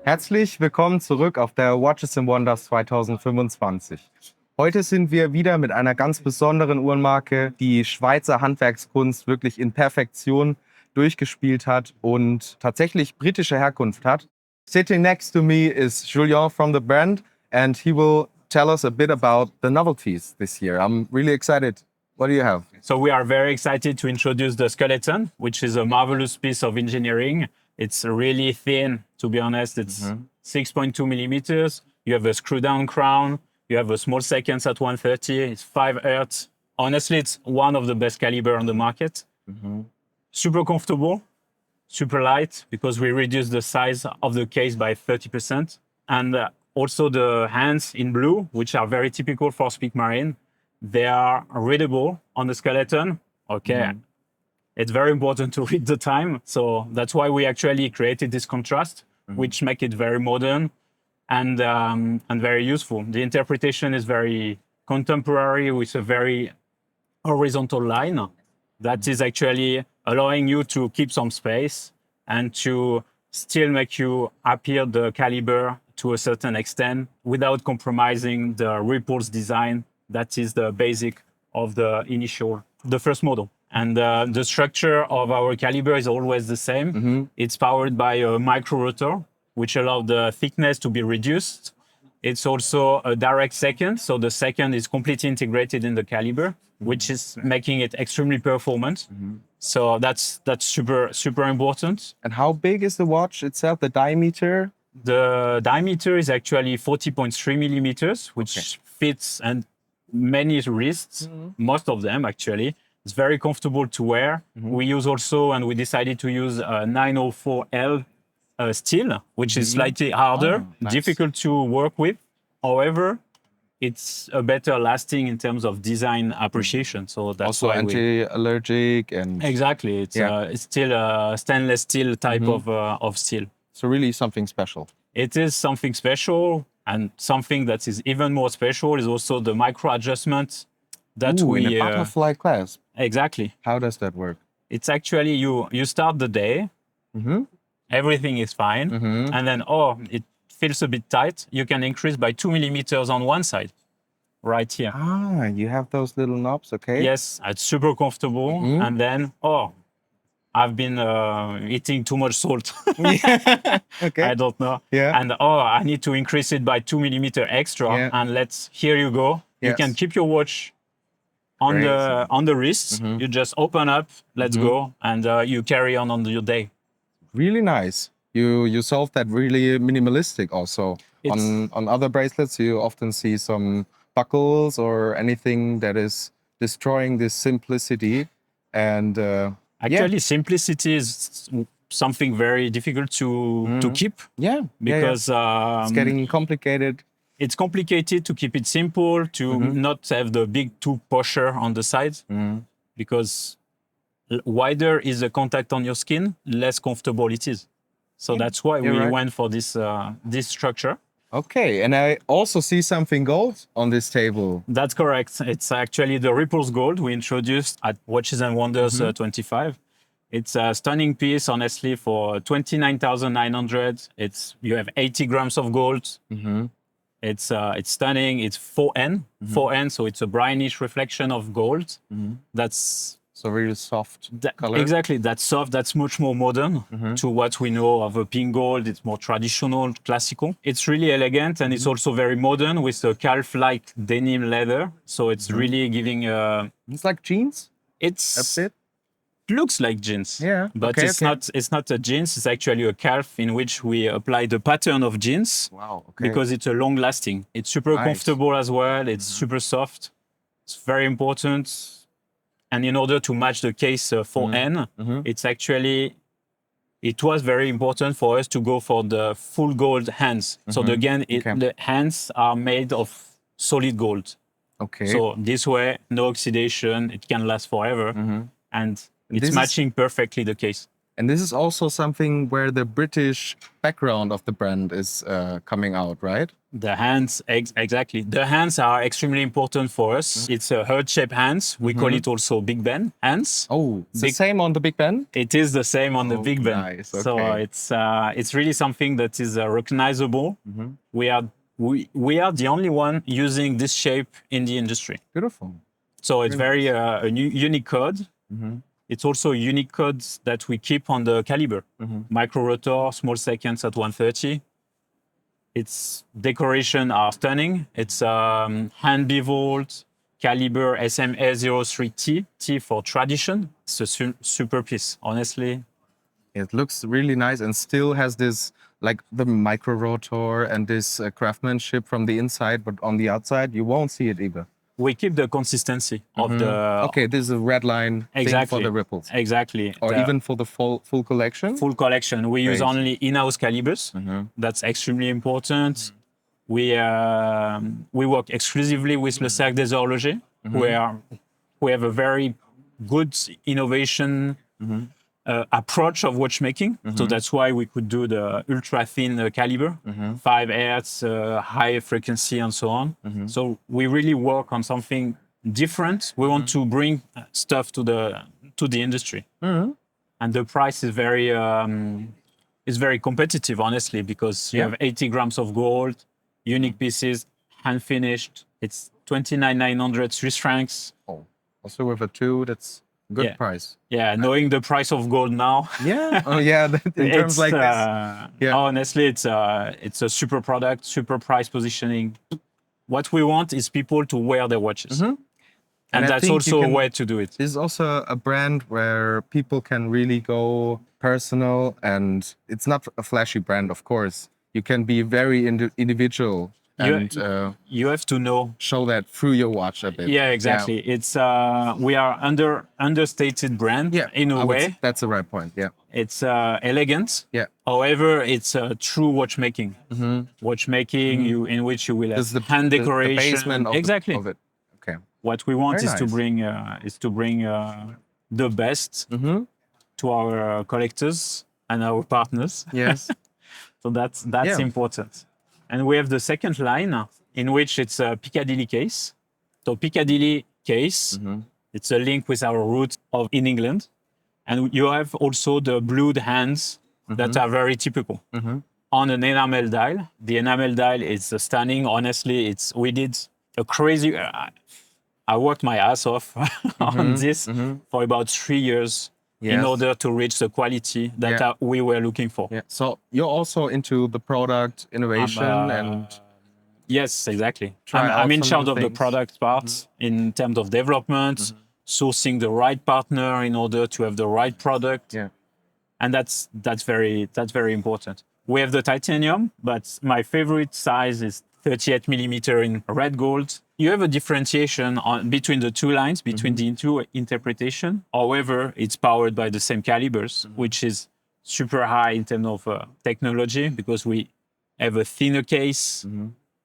Herzlich willkommen zurück auf der Watches and Wonders 2025. Heute sind wir wieder mit einer ganz besonderen Uhrenmarke, die Schweizer Handwerkskunst wirklich in Perfektion durchgespielt hat und tatsächlich britische Herkunft hat. Sitting next to me is Julien from the brand, and he will tell us a bit about the novelties this year. I'm really excited. What do you have? So we are very excited to introduce the skeleton, which is a marvelous piece of engineering. It's really thin, to be honest. It's 6.2 millimeters. You have a screw-down crown. You have a small seconds at 130. It's 5 hertz. Honestly, it's one of the best caliber on the market. Super comfortable, super light, because we reduced the size of the case by 30%. And also the hands in blue, which are very typical for Speake Marin. They are readable on the skeleton. Okay. It's very important to read the time. So that's why we actually created this contrast, which make it very modern and very useful. The interpretation is very contemporary with a very horizontal line that is actually allowing you to keep some space and to still make you appear the caliber to a certain extent without compromising the ripples design that is the basic of the first model. And the structure of our caliber is always the same. It's powered by a micro rotor, which allows the thickness to be reduced. It's also a direct second, so the second is completely integrated in the caliber, which is making it extremely performant. So that's super important. And how big is the watch itself, the diameter? The diameter is actually 40.3 millimeters, which fits and many wrists, most of them actually. It's very comfortable to wear. We use also, and we decided to use a 904L steel, which is slightly harder, difficult to work with. However, it's a better lasting in terms of design appreciation. So that's Also why anti-allergic and exactly. It's still a stainless steel type of steel. so really something special. It is something special, and something that is even more special is also the micro adjustment that in a butterfly clasp. Exactly. How does that work? It's actually you start the day, everything is fine, and then it feels a bit tight. You can increase by 2 millimeters on one side, right here. Ah, you have those little knobs, okay? Yes, it's super comfortable. And then I've been eating too much salt. Okay. I don't know. Yeah. And I need to increase it by 2 millimeters extra. Yeah. And here you go. You Yes. can keep your watch on the wrist. You just open up, let's go, and you carry on your day. Really nice. You solved that really minimalistic also. On other bracelets, you often see some buckles or anything that is destroying this simplicity. And Actually, simplicity is something very difficult to keep. Because it's getting complicated. it's complicated to keep it simple, to not have the big tube pusher on the sides, because wider is the contact on your skin, less comfortable it is. So that's why we went for this structure. Okay, and I also see something gold on this table. That's correct. It's actually the Ripples Gold we introduced at Watches and Wonders 25. It's a stunning piece, honestly, for 29,900. You have 80 grams of gold. It's stunning. It's 4N, 4N, so it's a brownish reflection of gold. That's so really soft color. Exactly, that's soft. That's much more modern to what we know of a pink gold. It's more traditional, classical. It's really elegant, and it's also very modern with a calf-like denim leather. So it's really giving. It's like jeans. It's a bit. Looks like jeans. Yeah, but it's not a jeans. It's actually a calf in which we apply the pattern of jeans. Wow. Okay. Because it's a long lasting. It's super comfortable as well. It's super soft. It's very important. And in order to match the case 4N, it was very important for us to go for the full gold hands. So again, the hands are made of solid gold. Okay. So this way, no oxidation. It can last forever, and it's matching perfectly the case. And this is also something where the British background of the brand is coming out, right? The hands, exactly. The hands are extremely important for us. It's a heart-shaped hands. We call it also Big Ben hands. Oh, it's the same on the Big Ben? It is the same on the Oh, Big Ben. nice, So okay. it's really something that is recognizable. We are the only one using this shape in the industry. Beautiful. So it's very a unique code. It's also a unique code that we keep on the caliber. Micro rotor, small seconds at 130. Its decoration are stunning. It's hand beveled, caliber SMA03T, T for tradition. It's a super piece, honestly. It looks really nice and still has this, like the micro rotor and this craftsmanship from the inside, but on the outside, you won't see it either. We keep the consistency of the... Okay, this is a red line thing for the ripples. Exactly. Or even for the full collection? Full collection. We use only in-house calibers. That's extremely important. We work exclusively with Le Cercle des Horlogers, who have a very good innovation approach of watchmaking. So that's why we could do the ultra thin caliber, 5 hertz, high frequency, and so on. So we really work on something different. We want to bring stuff to the industry, and the price is very competitive, honestly, because you have 80 grams of gold, unique pieces, hand finished. It's 29,900 Swiss francs. Oh, also with a 2, that's a good price. Yeah, knowing the price of gold now. Yeah. Oh, yeah. In terms like this. Honestly, it's a super product, super price positioning. What we want is people to wear their watches. And that's also a way to do it. This is also a brand where people can really go personal, and it's not a flashy brand, of course. You can be very individual and you have to know. Show that through your watch a bit. Yeah, exactly. It's we are understated brand in a way. That's the right point. Yeah. It's elegant. Yeah. However, it's a true watchmaking. Watchmaking in which you will have hand decoration. The basement of it. Okay. What we want is to bring the best to our collectors and our partners. Yes. So that's important. And we have the second line in which it's a Piccadilly case. So Piccadilly case, it's a link with our roots in England. And you have also the blued hands that are very typical. On an enamel dial. The enamel dial is stunning. Honestly, we did a crazy... I worked my ass off on this for about 3 years in order to reach the quality that we were looking for. Yeah. So you're also into the product innovation and... Yes, exactly. I'm in charge of the product part in terms of development, sourcing the right partner in order to have the right product. Yeah. And that's very important. We have the titanium, but my favorite size is 38 millimeter in red gold. You have a differentiation between the two lines, between the two interpretation. However, it's powered by the same calibers, which is super high in terms of technology, because we have a thinner case,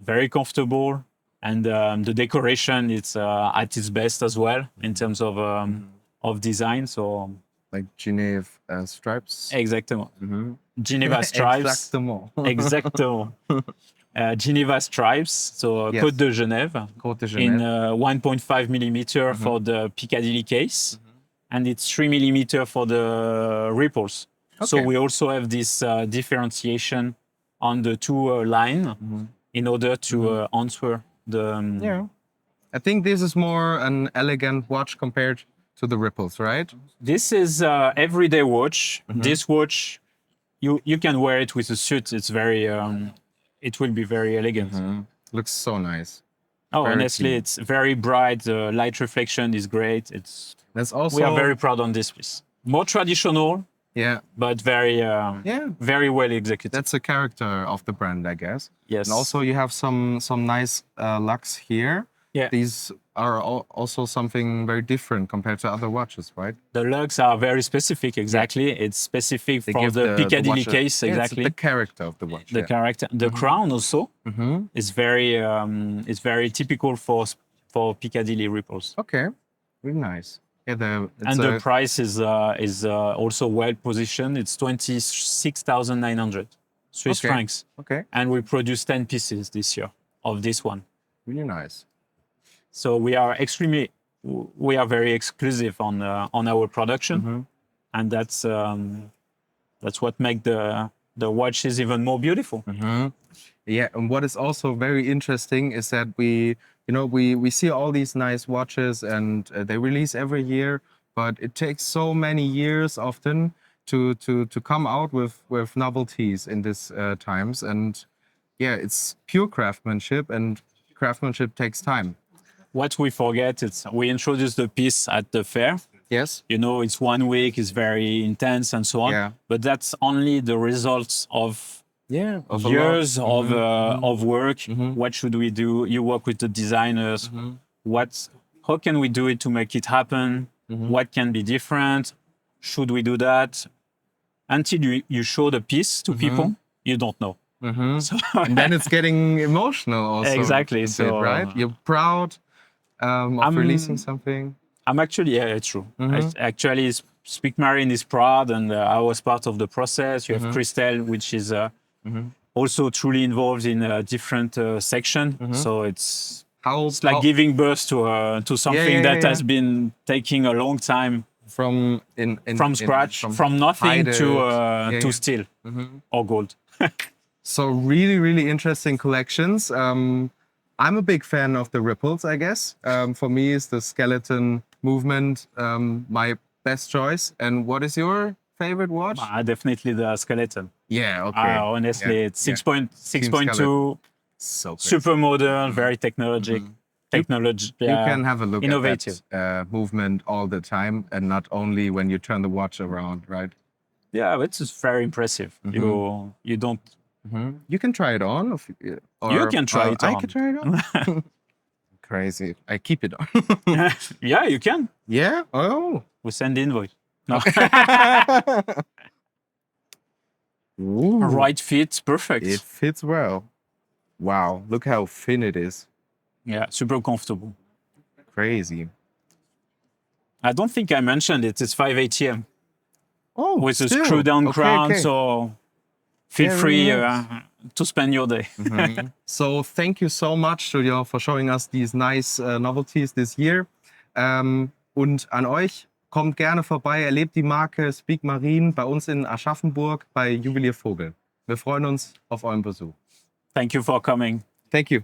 very comfortable, and the decoration is at its best as well in terms of design. So like Geneva stripes. Exactement. Geneva stripes. Exactement. Geneva stripes, so Côte de Genève, in 1.5 millimeter for the Piccadilly case, and it's 3 millimeter for the ripples. Okay. So we also have this differentiation on the two line in order to answer the... I think this is more an elegant watch compared to the ripples, right? This is everyday watch. This watch, you can wear it with a suit. It's very... it will be very elegant. Looks so nice. Oh, very honestly, clean. It's very bright. The light reflection is great. We are very proud on this piece. More traditional, but very very well executed. That's the character of the brand, I guess. Yes. And also you have some nice lugs here. Yeah. These are also something very different compared to other watches, right? The lugs are very specific, exactly. Yeah. It's specific for the Piccadilly case, exactly. It's the character of the watch. The character. The crown also is very typical for Piccadilly ripples. Okay, really nice. Yeah, the price is also well positioned. It's 26,900. Swiss Okay. francs. Okay, And we produced 10 pieces this year of this one. really nice. So we are very exclusive on our production, and that's what makes the watches even more beautiful. Yeah, and what is also very interesting is that we see all these nice watches and they release every year, but it takes so many years often to come out with novelties in these times. And yeah, it's pure craftsmanship, and craftsmanship takes time. What we forget is we introduced the piece at the fair. Yes. It's 1 week, it's very intense and so on. Yeah. But that's only the results of Yeah. Of a lot. years of work. What should we do? You work with the designers. How can we do it to make it happen? What can be different? Should we do that? Until you show the piece to people, you don't know. So, And then it's getting emotional also. Exactly, a bit, so, right? You're proud of releasing something. I'm actually, yeah, it's true. Actually, Speake Marin is proud, and I was part of the process. You have Christelle, which is also truly involved in a different section. So it's like giving birth to something that has been taking a long time from scratch, from nothing to steel or gold. So really, really interesting collections. I'm a big fan of the ripples, I guess. For me, is the skeleton movement my best choice. And what is your favorite watch? Definitely the skeleton. Yeah, okay. Honestly, it's 6.2, so crazy. super modern, very technologic. You can have a look innovative. at that movement all the time, and not only when you turn the watch around, right? Yeah, it's just very impressive. You don't. You can try it on. You can try it on. I can try it on. Crazy. I keep it on. Yeah, you can. Yeah? Oh. We send the invoice. No. Ooh. Right fit, perfect. It fits well. Wow, look how thin it is. Yeah, super comfortable. Crazy. I don't think I mentioned it. It's 5 ATM. Oh, with a still. screw down Okay, crown, okay. so feel Yeah, free really nice. to spend your day. So thank you so much, Studio, for showing us these nice novelties this year. Und an euch, kommt gerne vorbei, erlebt die Marke Speake Marin bei uns in Aschaffenburg bei Juwelier Vogel. Wir freuen uns auf euren Besuch. Thank you for coming. Thank you.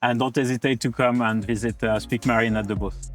And don't hesitate to come and visit Speake Marin at the booth.